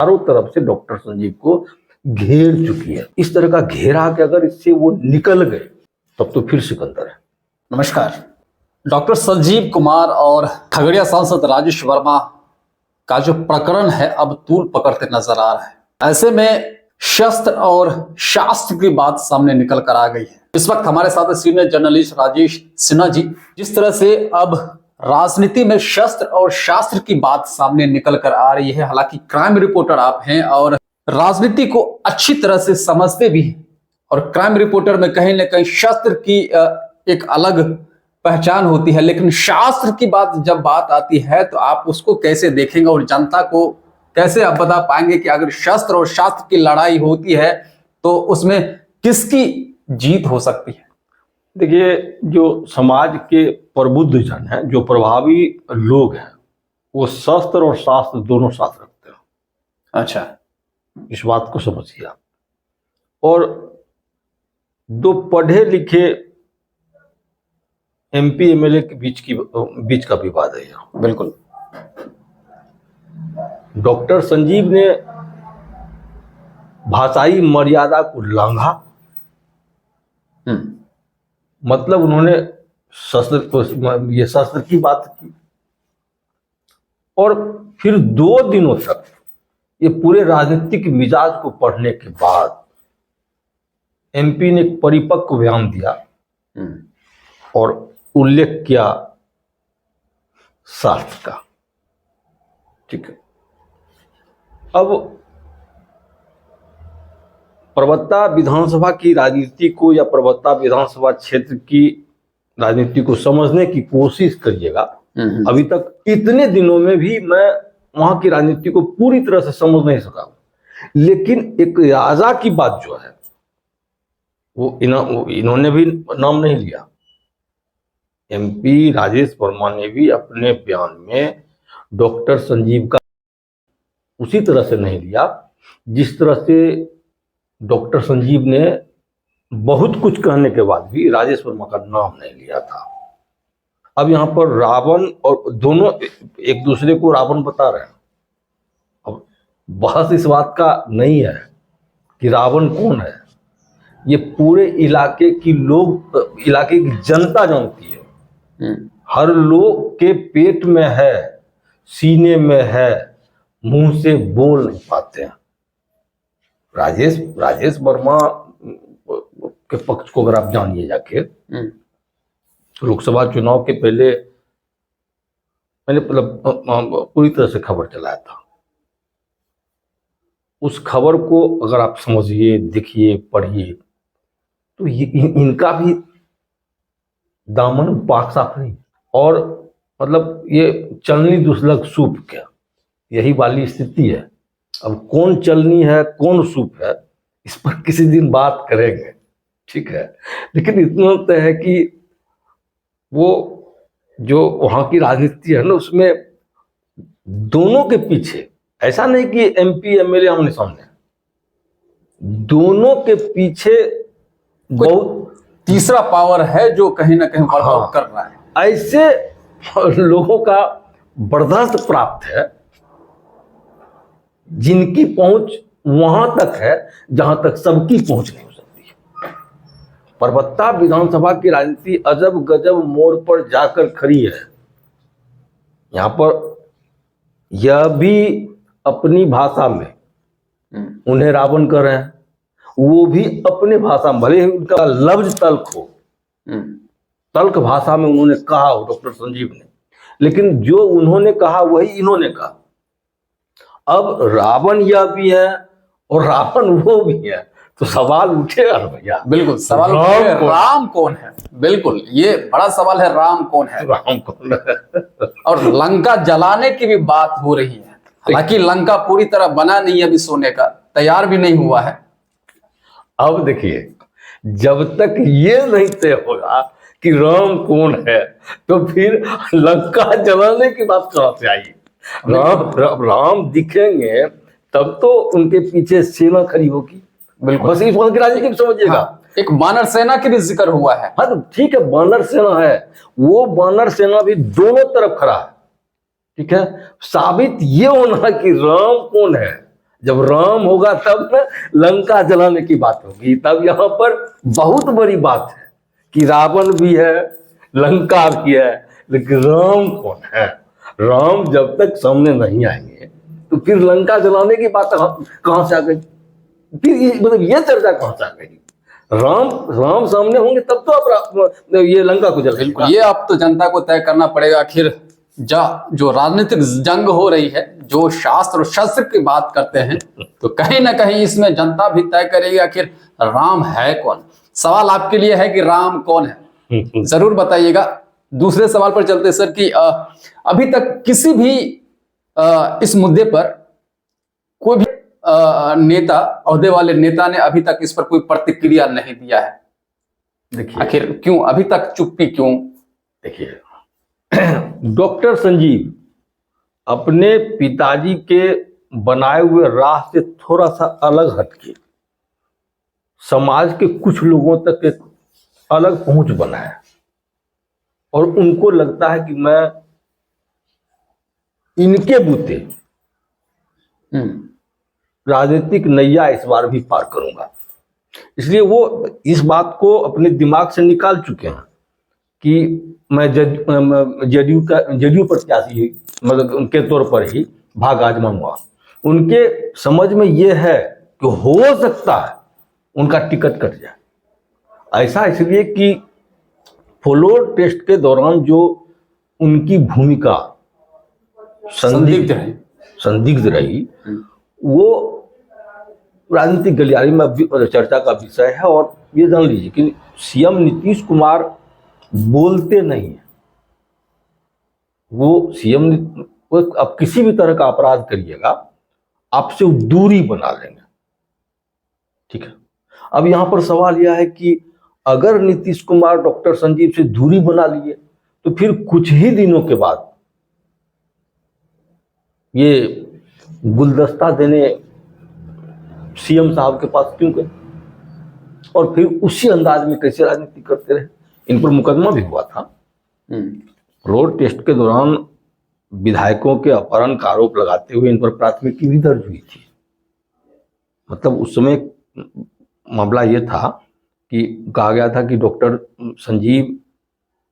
चारों तरफ से डॉक्टर संजीव को घेर चुकी है। इस तरह का घेरा कि अगर इससे वो निकल गए तब तो फिर सिकंदर है। नमस्कार। डॉक्टर संजीव कुमार और खगड़िया सांसद राजेश वर्मा का जो प्रकरण है अब तूल पकड़ते नजर आ रहा है। ऐसे में शस्त्र और शास्त्र की बात सामने निकल कर आ गई है। इस वक्त हमारे साथ सीनियर जर्नलिस्ट राजेश सिन्हा जी। जिस तरह से अब राजनीति में शस्त्र और शास्त्र की बात सामने निकल कर आ रही है, हालांकि क्राइम रिपोर्टर आप हैं और राजनीति को अच्छी तरह से समझते भी हैं, और क्राइम रिपोर्टर में कहीं ना कहीं शस्त्र की एक अलग पहचान होती है, लेकिन शास्त्र की जब बात आती है तो आप उसको कैसे देखेंगे और जनता को कैसे आप बता पाएंगे कि अगर शस्त्र और शास्त्र की लड़ाई होती है तो उसमें किसकी जीत हो सकती है? देखिए, जो समाज के प्रबुद्ध जन हैं, जो प्रभावी लोग हैं, वो शस्त्र और शास्त्र दोनों साथ रखते हैं। अच्छा, इस बात को समझिए आप। और दो पढ़े लिखे एमपी एमएलए के बीच का विवाद है यहाँ। बिल्कुल। डॉक्टर संजीव ने भाषाई मर्यादा को लांघा, मतलब उन्होंने शस्त्र की बात की, और फिर 2 दिनों तक ये पूरे राजनीतिक मिजाज को पढ़ने के बाद एमपी ने एक परिपक्व बयान दिया और उल्लेख किया शास्त्र का। ठीक है, अब परबत्ता विधानसभा की राजनीति को या परबत्ता विधानसभा क्षेत्र की राजनीति को समझने की कोशिश करिएगा। अभी तक इतने दिनों में भी मैं वहां की राजनीति को पूरी तरह से समझ नहीं सका, लेकिन एक राजा की बात जो है वो इन्होंने भी नाम नहीं लिया। एमपी राजेश वर्मा ने भी अपने बयान में डॉक्टर संजीव का उसी तरह से नहीं लिया जिस तरह से डॉक्टर संजीव ने बहुत कुछ कहने के बाद भी राजेश वर्मा का नाम नहीं लिया था। अब यहाँ पर रावण और दोनों एक दूसरे को रावण बता रहे हैं। अब बहस इस बात का नहीं है कि रावण कौन है, ये पूरे इलाके की जनता जानती है। हर लोग के पेट में है, सीने में है, मुंह से बोल नहीं पाते हैं। राजेश वर्मा के पक्ष को अगर आप जानिए जाके, लोकसभा चुनाव के पहले मैंने पूरी तरह से खबर चलाया था। उस खबर को अगर आप समझिए, देखिए, पढ़िए तो इनका भी दामन पाक साफ नहीं, और मतलब ये चलनी दुस्लग सूप क्या, यही वाली स्थिति है। अब कौन चलनी है कौन सूप है इस पर किसी दिन बात करेंगे, ठीक है। लेकिन इतना तय है कि वो जो वहाँ की राजनीति है ना, उसमें दोनों के पीछे, ऐसा नहीं कि एमपी एमएलए आमने सामने, दोनों के पीछे बहुत तीसरा पावर है जो कहीं ना कहीं वर्कआउट कर रहा है। ऐसे लोगों का बर्दाश्त प्राप्त है जिनकी पहुंच वहां तक है जहां तक सबकी पहुंच नहीं हो सकती। परबत्ता विधानसभा की राजनीति अजब गजब मोड़ पर जाकर खड़ी है। यहां पर यह भी अपनी भाषा में उन्हें रावण कह रहे हैं, वो भी अपने भाषा में, भले ही उनका लफ्ज तल्ख हो, तल्ख भाषा में उन्होंने कहा हो डॉक्टर संजीव ने, लेकिन जो उन्होंने कहा वही इन्होंने कहा। अब रावण यह भी है और रावण वो भी है, तो सवाल उठेगा भैया। बिल्कुल सवाल उठेगा, राम कौन है? बिल्कुल, ये बड़ा सवाल है, राम कौन है? राम कौन है? और लंका जलाने की भी बात हो रही है, हालांकि लंका पूरी तरह बना नहीं है, अभी सोने का तैयार भी नहीं हुआ है। अब देखिए, जब तक ये नहीं तय होगा कि राम कौन है तो फिर लंका जलाने की बात कहां से आई? राम दिखेंगे तब तो उनके पीछे सेना खड़ी होगी। बिल्कुल, बस इस बात की राजनीति समझिएगा। एक वानर सेना की भी जिक्र हुआ है। हाँ, तो ठीक है, वानर सेना है, वो वानर सेना भी दोनों तरफ खड़ा है, ठीक है। साबित ये होना कि राम कौन है, जब राम होगा तब न लंका जलाने की बात होगी। तब यहाँ पर बहुत बड़ी बात है कि रावण भी है, लंका भी है, लेकिन राम कौन है। राम जब तक सामने नहीं आएंगे तो फिर लंका जलाने की बात कहां से आ गई, फिर मतलब ये चर्चा कहां से आ गई। राम राम सामने होंगे तब तो आप ये लंका को जलाएंगे। बिल्कुल, ये अब तो जनता को तय करना पड़ेगा। आखिर जो राजनीतिक जंग हो रही है, जो शास्त्र और शस्त्र की बात करते हैं, तो कहीं ना कहीं इसमें जनता भी तय करेगी आखिर राम है कौन। सवाल आपके लिए है कि राम कौन है, जरूर बताइएगा। दूसरे सवाल पर चलते सर कि अभी तक किसी भी इस मुद्दे पर कोई भी नेता, ओहदे वाले नेता ने अभी तक इस पर कोई प्रतिक्रिया नहीं दिया है। देखिए आखिर क्यों अभी तक चुप्पी क्यों? देखिए डॉक्टर संजीव अपने पिताजी के बनाए हुए राह से थोड़ा सा अलग हटके समाज के कुछ लोगों तक एक अलग पहुंच बनाया और उनको लगता है कि मैं इनके बूते राजनीतिक नैया इस बार भी पार करूंगा। इसलिए वो इस बात को अपने दिमाग से निकाल चुके हैं कि मैं जदयू प्रत्याशी मतलब उनके तौर पर ही भाग आजमाऊंगा। उनके समझ में ये है कि हो सकता है उनका टिकट कट जाए। ऐसा इसलिए कि फ्लोर टेस्ट के दौरान जो उनकी भूमिका संदिग्ध रही वो राजनीतिक गलियारे में चर्चा का विषय है। और ये जान लीजिए कि सीएम नीतीश कुमार बोलते नहीं है। वो सीएम अब किसी भी तरह का अपराध करिएगा आपसे वो दूरी बना लेंगे, ठीक है। अब यहां पर सवाल यह है कि अगर नीतीश कुमार डॉक्टर संजीव से दूरी बना लिए तो फिर कुछ ही दिनों के बाद ये गुलदस्ता देने सीएम साहब के पास क्यों गए और फिर उसी अंदाज में कैसे राजनीति करते रहे। इन पर मुकदमा भी हुआ था। फ्लोर टेस्ट के दौरान विधायकों के अपहरण का आरोप लगाते हुए इन पर प्राथमिकी भी दर्ज हुई थी। मतलब उस समय मामला ये था कि कहा गया था कि डॉक्टर संजीव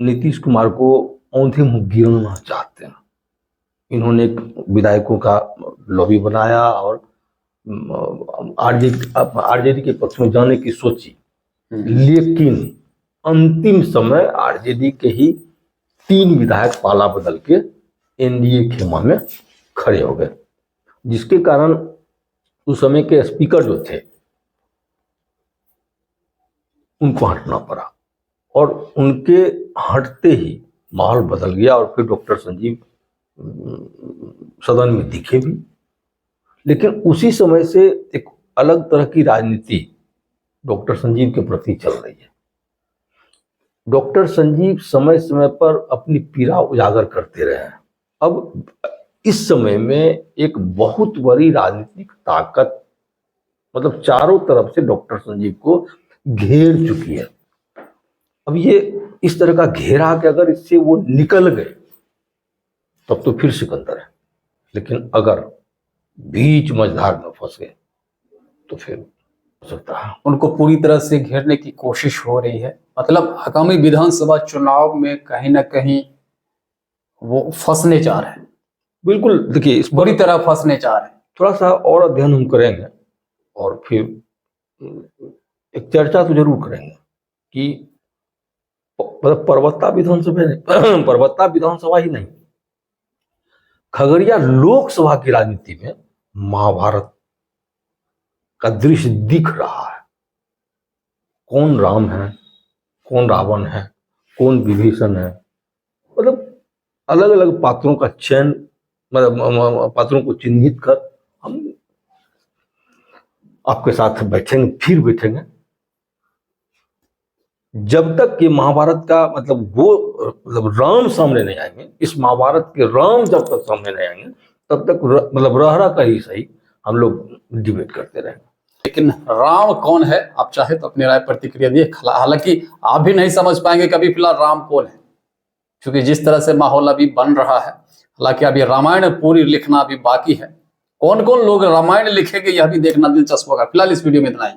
नीतीश कुमार को औंधे मुंह गिराना चाहते हैं। इन्होंने एक विधायकों का लॉबी बनाया और आरजेडी के पक्ष में जाने की सोची, लेकिन अंतिम समय आरजेडी के ही 3 विधायक पाला बदल के एनडीए खेमा में खड़े हो गए, जिसके कारण उस समय के स्पीकर जो थे उनको हटना पड़ा और उनके हटते ही माहौल बदल गया और फिर डॉक्टर संजीव सदन में दिखे भी। लेकिन उसी समय से एक अलग तरह की राजनीति डॉक्टर संजीव के प्रति चल रही है। डॉक्टर संजीव समय समय पर अपनी पीड़ा उजागर करते रहे हैं। अब इस समय में एक बहुत बड़ी राजनीतिक ताकत मतलब चारों तरफ से डॉक्टर संजीव को घेर चुकी है। अब ये इस तरह का घेरा कि अगर इससे वो निकल गए तब तो फिर सिकंदर है, लेकिन अगर बीच मझधार में फंस गए तो फिर हो सकता है। उनको पूरी तरह से घेरने की कोशिश हो रही है। मतलब आगामी विधानसभा चुनाव में कहीं ना कहीं वो फंसने जा रहे हैं। बिल्कुल, देखिए इस बुरी तरह फंसने जा रहे हैं। थोड़ा सा और अध्ययन हम करेंगे और फिर एक चर्चा तो जरूर करेंगे कि परबत्ता विधानसभा ही नहीं, खगड़िया लोकसभा की राजनीति में महाभारत का दृश्य दिख रहा है। कौन राम है, कौन रावण है, कौन विभीषण है, मतलब अलग अलग पात्रों का चयन, मतलब पात्रों को चिन्हित कर हम आपके साथ बैठेंगे, फिर बैठेंगे। जब तक कि महाभारत का मतलब राम सामने नहीं आएंगे, इस महाभारत के राम जब तक सामने नहीं आएंगे तब तक मतलब रह का ही सही हम लोग डिबेट करते रहेंगे। लेकिन राम कौन है, आप चाहे तो अपनी राय प्रतिक्रिया दिए। हालांकि आप भी नहीं समझ पाएंगे कभी फिलहाल राम कौन है, क्योंकि जिस तरह से माहौल अभी बन रहा है। हालांकि अभी रामायण पूरी लिखना अभी बाकी है, कौन कौन लोग रामायण लिखेंगे यह भी देखना दिलचस्प होगा। फिलहाल इस वीडियो में इतना ही।